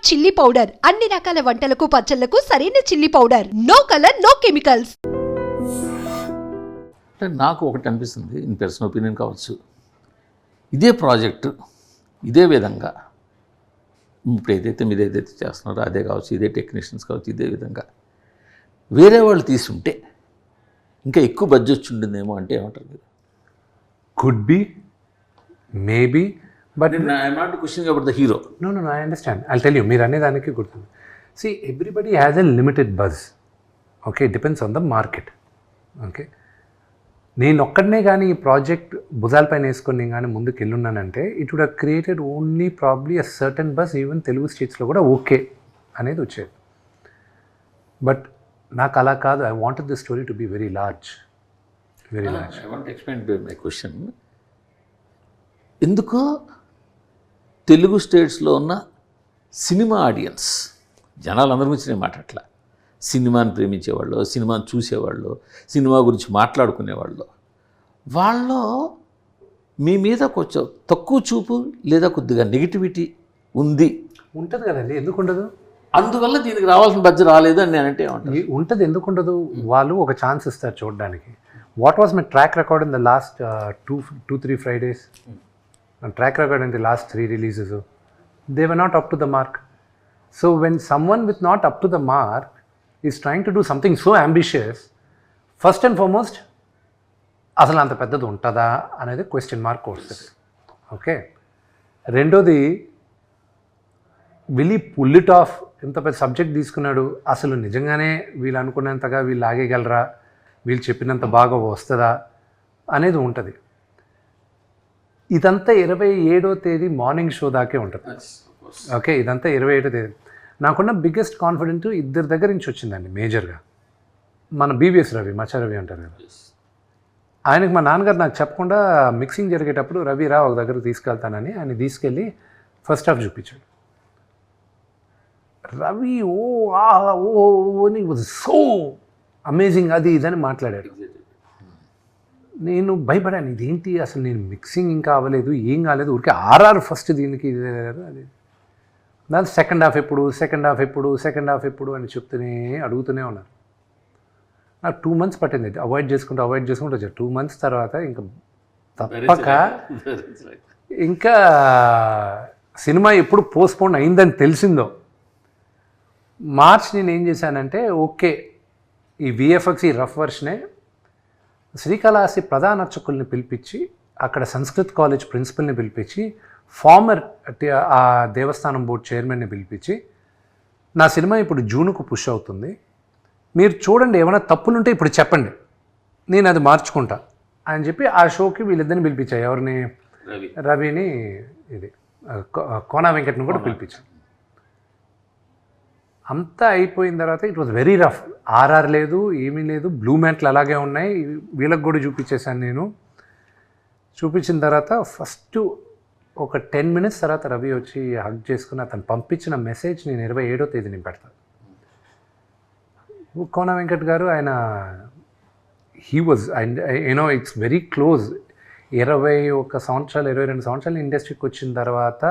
Chilli powder అన్ని రకాల వంటలకు పచ్చళ్లకు సరైన chilli powder. No colour no chemicals. అంటే నాకు ఒకటి అనిపిస్తుంది, ఇన్ పర్సనల్ ఒపీనియన్ కావచ్చు, ఇదే ప్రాజెక్టు ఇదే విధంగా ఇప్పుడు మీరు ఏదైతే చేస్తున్నారో అదే కావచ్చు, ఇదే టెక్నీషియన్స్ కావచ్చు, ఇదే విధంగా వేరే వాళ్ళు తీసుంటే ఇంకా ఎక్కువ బడ్జెట్ వచ్చి ఉంటుందేమో అంటే ఏమంటారు మీరు? Could be, maybe, but I'm not questioning about the hero. No, I understand. I'll tell you, మీరు అనేదానికి గుర్తుంది. See, everybody has a limited buzz. Okay, depends on the market. Okay, నేను ఒక్కడనే కానీ ఈ ప్రాజెక్ట్ భుజాలపైన వేసుకొని నేను కానీ ముందుకు వెళ్ళున్నానంటే it would have created only probably a certain buzz, even Telugu స్టేట్స్లో కూడా ఓకే అనేది వచ్చేది. బట్ నాకు అలా కాదు. I wanted the story to be very large, very large. I want explain my question. ఎందుకో తెలుగు స్టేట్స్లో ఉన్న సినిమా ఆడియన్స్ జనాలందరి గురించి నేను మాట్లాడట్లా, సినిమాని ప్రేమించేవాళ్ళు, సినిమాని చూసేవాళ్ళు, సినిమా గురించి మాట్లాడుకునేవాళ్ళు, వాళ్ళు మీ మీద కొంచెం తక్కువ చూపు లేదా కొద్దిగా నెగిటివిటీ ఉంది. ఉంటుంది కదండి, ఎందుకు ఉండదు? అందువల్ల దీనికి రావాల్సిన బడ్జెట్ రాలేదు అని నేనంటే ఉంటుంది. ఎందుకు ఉండదు? వాళ్ళు ఒక ఛాన్స్ ఇస్తారు చూడడానికి. What was my track record in the last 2-3 Fridays? Track record in the last 3 releases, they were not up to the mark. So when someone with not up to the mark is trying to do something so ambitious, first and foremost అసలు అంత పెద్దది ఉంటుందా అనేది question mark వస్తుంది. Okay, రెండోది will he pull it off? ఇంత పెద్ద subject తీసుకున్నాడు, అసలు నిజంగానే వీళ్ళు అనుకున్నంతగా వీళ్ళు ఆగేయగలరా, వీళ్ళు చెప్పినంత బాగా వస్తుందా అనేది ఉంటుంది. ఇదంతా 27వ తేదీ మార్నింగ్ షో దాకే ఉంటుంది. ఓకే, ఇదంతా 27వ తేదీ. నాకున్న బిగ్గెస్ట్ కాన్ఫిడెంట్ ఇద్దరి దగ్గర నుంచి వచ్చిందండి మేజర్గా. మన బీవీఎస్ రవి, మచ్చా రవి అంటారు కదా, ఆయనకు మా నాన్నగారు నాకు చెప్పకుండా మిక్సింగ్ జరిగేటప్పుడు రవి రా ఒక దగ్గరకు తీసుకెళ్తానని ఆయన తీసుకెళ్ళి ఫస్ట్ హాఫ్ చూపించాడు. రవి వాజ్ సో అమేజింగ్, అది ఇదని మాట్లాడాడు. నేను భయపడాను, ఇదేంటి అసలు నేను మిక్సింగ్ ఇంకా అవ్వలేదు, ఏం కాలేదు, ఊరికే ఆర్ఆర్ ఫస్ట్ దీనికి అది దాని సెకండ్ హాఫ్ ఎప్పుడు అని చెప్తూనే అడుగుతూనే ఉన్నారు. నాకు 2 months పట్టింది అవాయిడ్ చేసుకుంటూ వచ్చాను. 2 months తర్వాత ఇంకా తప్పక ఇంకా సినిమా ఎప్పుడు పోస్ట్పోన్ అయిందని తెలిసిందో మార్చ్ నేను ఏం చేశానంటే, ఓకే ఈ విఎఫ్ఎక్స్ ఈ రఫ్ వర్షనే శ్రీకాళహస్తి ప్రధాన అర్చకుల్ని పిలిపించి, అక్కడ సంస్కృత్ కాలేజ్ ప్రిన్సిపల్ని పిలిపించి, ఫార్మర్ ఆ దేవస్థానం బోర్డు చైర్మన్ని పిలిపించి, నా సినిమా ఇప్పుడు జూన్కు పుష్ అవుతుంది, మీరు చూడండి ఏమైనా తప్పులుంటే ఇప్పుడు చెప్పండి, నేను అది మార్చుకుంటా అని చెప్పి ఆ షోకి వీళ్ళిద్దరిని పిలిపించాయి. ఎవరిని? రవిని, ఇది కోనా వెంకట్ని కూడా పిలిపించాను. అంతా అయిపోయిన తర్వాత it was very rough. RR లేదు, ఏమీ లేదు, బ్లూ మ్యాట్లు అలాగే ఉన్నాయి. వీళ్ళకి కూడా చూపించేశాను నేను. చూపించిన తర్వాత ఫస్ట్ ఒక 10 minutes తర్వాత రవి వచ్చి హగ్ చేసుకుని అతను పంపించిన మెసేజ్ నేను 27వ తేదీ నేను పెడతాను. కోన వెంకట్ గారు, ఆయన he was you know it's very close. 21 సంవత్సరాలు 22 సంవత్సరాలు ఇండస్ట్రీకి వచ్చిన తర్వాత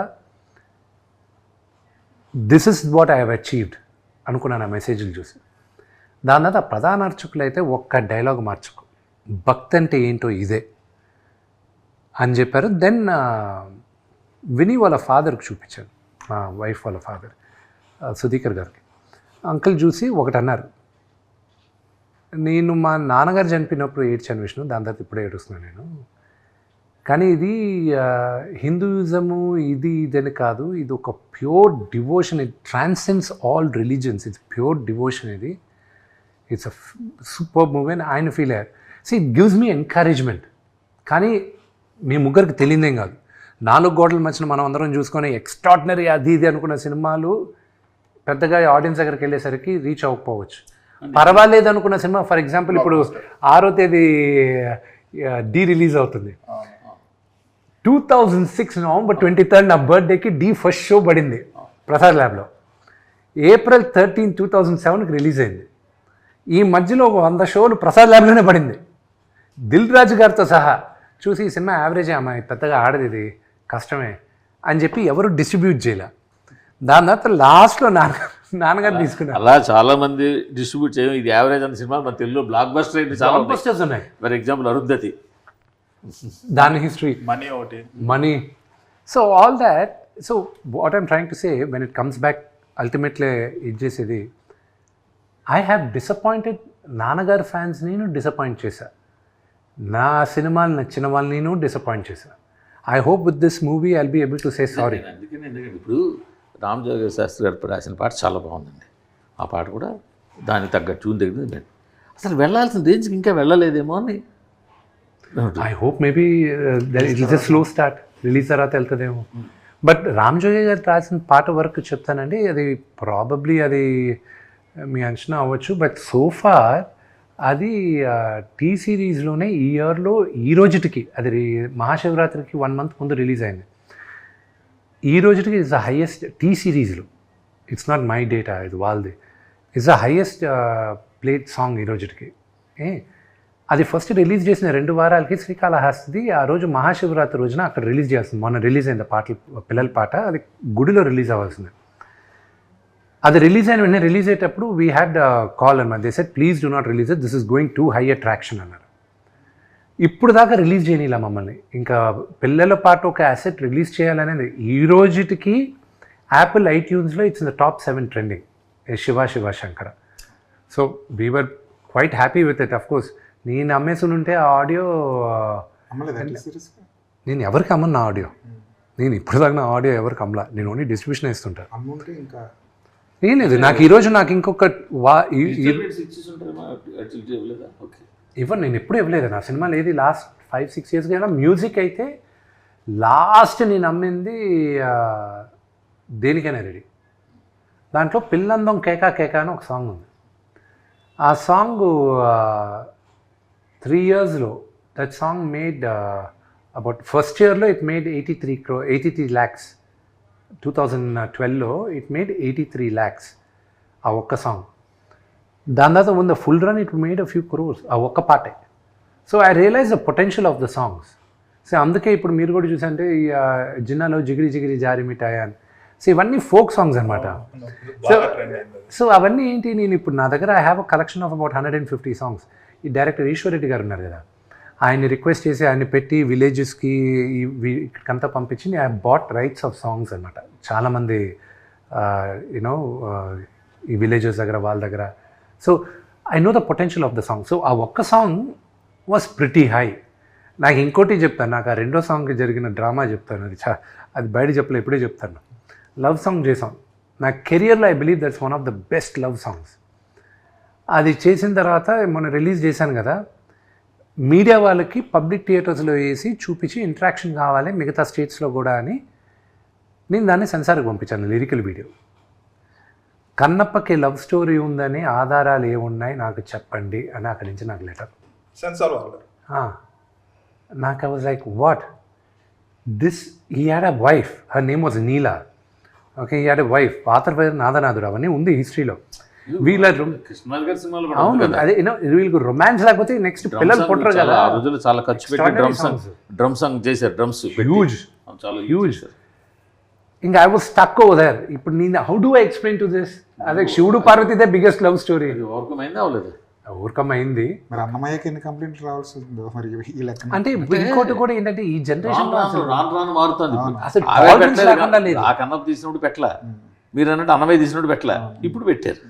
this is what I have achieved అనుకున్నాను ఆ మెసేజ్లు చూసి. దాని తర్వాత ప్రధాన అర్చకులు అయితే ఒక్క డైలాగ్ మార్చుకో, భక్తి అంటే ఏంటో ఇదే అని చెప్పారు. దెన్ వినీ వాళ్ళ ఫాదర్కి చూపించాను, మా వైఫ్ వాళ్ళ ఫాదర్ సుధీకర్ గారికి. అంకుల్ చూసి ఒకటి అన్నారు, నేను మా నాన్నగారు చనిపోయినప్పుడు ఏడ్చాను విష్ణు, దాని తర్వాత ఇప్పుడే ఏడుస్తున్నాను నేను, కానీ ఇది హిందూయిజము ఇదని కాదు, ఇది ఒక pure devotion. It transcends all religions. It's pure devotion. ఇది ఇట్స్ అ సూపర్ మూవీ అని ఆయన ఫీల్ అయ్యారు. So it gives me encouragement. కానీ మీ ముగ్గురికి తెలియదేం కాదు, 4 గోడల మధ్యన మనం అందరం చూసుకొని ఎక్స్ట్రాడినరీ అది ఇది అనుకున్న సినిమాలు పెద్దగా ఆడియన్స్ దగ్గరికి వెళ్ళేసరికి రీచ్ అవ్వకపోవచ్చు. పర్వాలేదు అనుకున్న సినిమా, ఫర్ ఎగ్జాంపుల్ ఇప్పుడు 6వ తేదీ డి రిలీజ్ అవుతుంది. 2006 November 23rd నా బర్త్డేకి డి ఫస్ట్ షో పడింది ప్రసాద్ ల్యాబ్లో. April 13, 2007కి రిలీజ్ అయింది. ఈ మధ్యలో 100 షోలు ప్రసాద్ ల్యాబ్లోనే పడింది. దిల్ రాజు గారితో సహా చూసి ఈ సినిమా యావరేజే అమ్మాయి, పెద్దగా ఆడది, ఇది కష్టమే అని చెప్పి ఎవరు డిస్ట్రిబ్యూట్ చేయలే. దాని తర్వాత లాస్ట్లో నాన్నగారు తీసుకున్నారు. అలా చాలా మంది డిస్ట్రిబ్యూట్ చేయడం, ఇది యావరేజ్ అన్న సినిమా మన తెలుగులో బ్లాక్ బస్టర్ అయితే చాలా బస్టర్స్ ఉన్నాయి. ఫర్ ఎగ్జాంపుల్ అరుంధతి, దాని హిస్టరీ, మనీ ఒకటి, money. So all that. So what I'm trying to say, when it comes back ultimately ఇది చేసేది, ఐ హ్యావ్ డిసప్పాయింటెడ్ నాన్నగారు ఫ్యాన్స్. నేను డిసప్పాయింట్ చేశా, నా సినిమాలు నచ్చిన వాళ్ళు నేను డిసప్పాయింట్ చేశా. I hope with this movie I'll be able to say sorry. అందుకని ఎందుకంటే ఇప్పుడు రామ్ జోగి శాస్త్రి గారు రాసిన పాట చాలా బాగుందండి. ఆ పాట కూడా దానికి తగ్గ ట్యూన్ దగ్గర అసలు వెళ్ళాల్సిన రేంజ్కి ఇంకా వెళ్ళలేదేమో అని. I hope maybe it is a slow start, release తర్వాత వెళ్తుందేమో. బట్ రామ్ జోగి గారు రాసిన పాట వరకు చెప్తానండి, అది ప్రాబబ్లీ అది మీ అంచనా అవ్వచ్చు. బట్ సోఫార్ అది టీ సిరీస్లోనే ఈ ఇయర్లో ఈ రోజుటికి, అది మహాశివరాత్రికి 1 month ముందు రిలీజ్ అయింది. ఈ రోజుటికి ఇట్స్ ద హైయెస్ట్ టీ సిరీస్లో, ఇట్స్ నాట్ మై డేటా, ఇది వాళ్ళది, it's the highest played song ఈ రోజుటికి. అది ఫస్ట్ రిలీజ్ చేసిన 2 వారాలకి శ్రీకాళహస్తి ఆ రోజు మహాశివరాత్రి రోజున అక్కడ రిలీజ్ చేస్తుంది. మొన్న రిలీజ్ అయింది పాటలు, పిల్లల పాట, అది గుడిలో రిలీజ్ అవ్వాల్సింది. అది రిలీజ్ అయిన వెంటనే రిలీజ్ అయ్యేటప్పుడు వీ హ్యాడ్ కాల్ అన్నమాట. They said please do not release it, this is going to high attraction అన్నారు. ఇప్పుడు దాకా రిలీజ్ చేయనిలా మమ్మల్ని. ఇంకా పిల్లల పాట ఒక అసెట్ రిలీజ్ చేయాలనేది ఈ రోజుటికి యాపిల్ ఐట్యూన్స్లో it's in the top 7 trending, Shiva Shankara. So we were quite happy with it. Of course నేను అమ్మేసి ఉంటే ఆ ఆడియో, నేను ఎవరికి అమ్మను నా ఆడియో, నేను ఇప్పుడు దాకా నా ఆడియో ఎవరికి అమ్మలా, నేను ఓన్లీ డిస్ట్రిబ్యూషన్ ఇస్తుంటాను. ఏం లేదు నాకు ఈరోజు నాకు ఇంకొక ఇవ్వను, నేను ఎప్పుడు ఇవ్వలేదు నా సినిమాలు ఏది లాస్ట్ 5-6 years అయినా. మ్యూజిక్ అయితే లాస్ట్ నేను అమ్మింది దేనికైనా రెడీ, దాంట్లో పిల్లందం కేకా కేకా అని ఒక సాంగ్ ఉంది. ఆ సాంగ్ 3 yearsలో that song made about first ఇయర్లో ఇట్ మేడ్ 83 lakhs. 2012లో ఇట్ మేడ్ 83 lakhs ఆ ఒక్క సాంగ్. దాని తర్వాత ఉన్న full run it made a few crores ఆ ఒక్క పాటే. So I realise the potential of the songs. So అందుకే ఇప్పుడు మీరు కూడా చూసంటే ఈ జిన్నాలో జిగిరి జిగిరి జారి మిఠాయి అని, సో ఇవన్నీ ఫోక్ సాంగ్స్ అనమాట. సో అవన్నీ ఏంటి, నేను ఇప్పుడు నా దగ్గర I have a collection of about 150 songs. ఈ డైరెక్టర్ ఈశ్వర్ రెడ్డి గారు ఉన్నారు కదా, ఆయన్ని రిక్వెస్ట్ చేసి ఆయన్ని పెట్టి విలేజెస్కి ఇక్కడికంతా పంపించి I bought rights of songs అనమాట. చాలామంది యూనో ఈ విలేజెస్ దగ్గర వాళ్ళ దగ్గర. So I know the potential of the song. So ఆ ఒక్క సాంగ్ వాస్ ప్రిటీ హై. నాకు ఇంకోటి చెప్తాను, నాకు ఆ 2వ సాంగ్కి జరిగిన డ్రామా చెప్తాను, అది బయట చెప్పలే, ఇప్పుడే చెప్తాను. లవ్ సాంగ్ చేసాం నా కెరియర్లో, I believe that's one of the best love songs. అది చేసిన తర్వాత మొన్న రిలీజ్ చేశాను కదా, మీడియా వాళ్ళకి పబ్లిక్ థియేటర్స్లో వేసి చూపించి ఇంట్రాక్షన్ కావాలి మిగతా స్టేట్స్లో కూడా అని నేను దాన్ని సెన్సార్కి పంపించాను, లిరికల్ వీడియో. కన్నప్పకి లవ్ స్టోరీ ఉందని ఆధారాలు ఏమున్నాయి నాకు చెప్పండి అని అక్కడి నుంచి నాకు లెటర్. సెన్సార్ వాళ్ళు నాకు I was like what this, he had a wife, her name was Neela. Okay, he had a wife, పాత్ర పేరు నాదనాథుడు, అవన్నీ ఉంది హిస్టరీలో. వీళ్ళ అవును, అదే వీళ్ళకి రొమాన్స్ లేకపోతే నెక్స్ట్ పిల్లలు పుట్టరు కదా. ఆ రోజులు చాలా ఖర్చు పెట్టి డ్రమ్ సాంగ్ చేశారు, డ్రమ్స్ హ్యూజ్. ఇంకా I was stuck over there. ఇప్పుడు నేను how do I explain to this? అదే శివుడు Parvati the biggest love story. Overcome అయింది అవ్వలేదు? ఓవర్కమ్ అయింది. మరి అన్నమయ్యకి ఎన్ని కంప్లైంట్లు రావాల్సి ఉందో మరి ఈ లెక్క. అంటే ఇంకోటి కూడా ఏంటంటే ఈ జనరేషన్ రాను మారుతుంది. అసలు ఆ కన్నప్ప తీసినప్పుడు పెట్టలా, మీరు అన్నట్టు అన్నమయ్య తీసినప్పుడు పెట్టలా, ఇప్పుడు పెట్టారు.